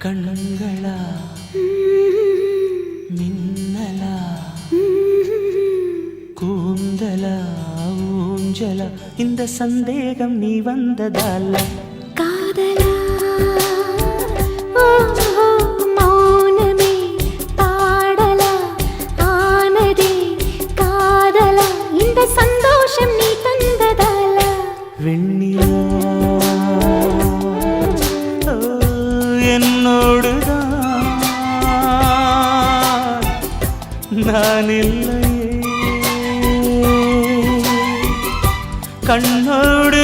கண்களா மின்னலா கூந்தலா ஊஞ்சலா இந்த சந்தேகம் நீ வந்ததால காதலா மௌனமே பாடலா ஆனதே காதலா இந்த சந்தோஷம் நீ தந்ததால வெண்ணிலா என்னோடுதான் நான் இல்லையே கண்ணோடு